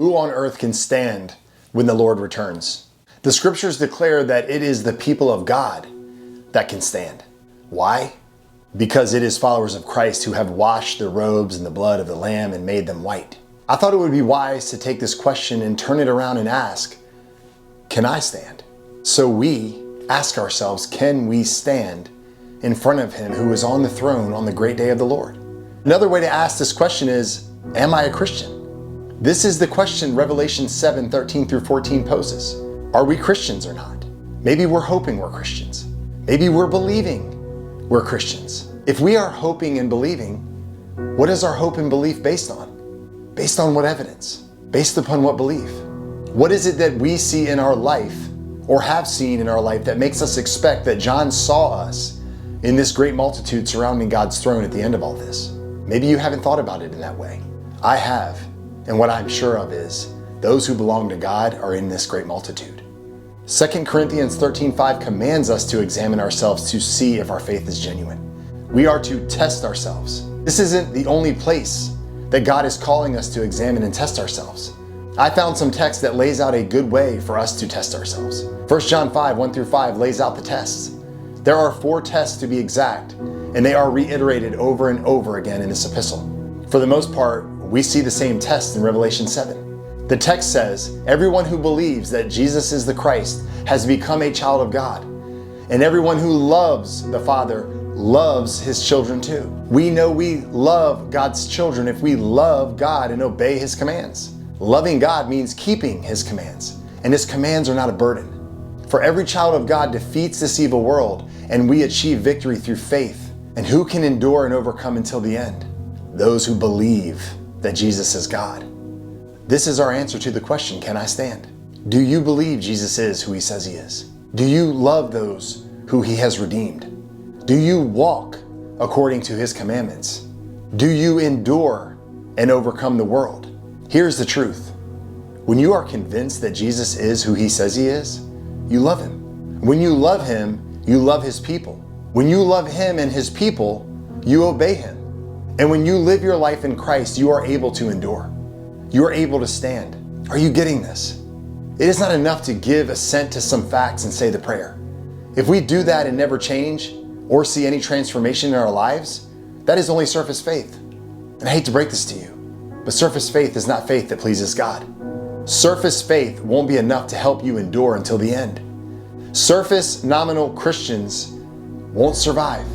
Who on earth can stand when the Lord returns? The scriptures declare that it is the people of God that can stand. Why? Because it is followers of Christ who have washed their robes in the blood of the Lamb and made them white. I thought it would be wise to take this question and turn it around and ask, can I stand? So we ask ourselves, can we stand in front of Him who is on the throne on the great day of the Lord? Another way to ask this question is, am I a Christian? This is the question Revelation 7:13-14 poses. Are we Christians or not? Maybe we're hoping we're Christians. Maybe we're believing we're Christians. If we are hoping and believing, what is our hope and belief based on? Based on what evidence? Based upon what belief? What is it that we see in our life or have seen in our life that makes us expect that John saw us in this great multitude surrounding God's throne at the end of all this? Maybe you haven't thought about it in that way. I have. And what I'm sure of is those who belong to God are in this great multitude. 2 Corinthians 13:5 commands us to examine ourselves to see if our faith is genuine. We are to test ourselves. This isn't the only place that God is calling us to examine and test ourselves. I found some text that lays out a good way for us to test ourselves. 1 John 5:1-5 lays out the tests. There are 4 tests to be exact, and they are reiterated over and over again in this epistle. For the most part, we see the same test in Revelation 7. The text says, everyone who believes that Jesus is the Christ has become a child of God. And everyone who loves the Father loves His children too. We know we love God's children if we love God and obey His commands. Loving God means keeping His commands, and His commands are not a burden. For every child of God defeats this evil world, and we achieve victory through faith. And who can endure and overcome until the end? Those who believe that Jesus is God. This is our answer to the question, can I stand? Do you believe Jesus is who He says He is? Do you love those who He has redeemed? Do you walk according to His commandments? Do you endure and overcome the world? Here's the truth. When you are convinced that Jesus is who He says He is, you love Him. When you love Him, you love His people. When you love Him and His people, you obey Him. And when you live your life in Christ, you are able to endure. You are able to stand. Are you getting this? It is not enough to give assent to some facts and say the prayer. If we do that and never change or see any transformation in our lives, that is only surface faith. And I hate to break this to you, but surface faith is not faith that pleases God. Surface faith won't be enough to help you endure until the end. Surface nominal Christians won't survive.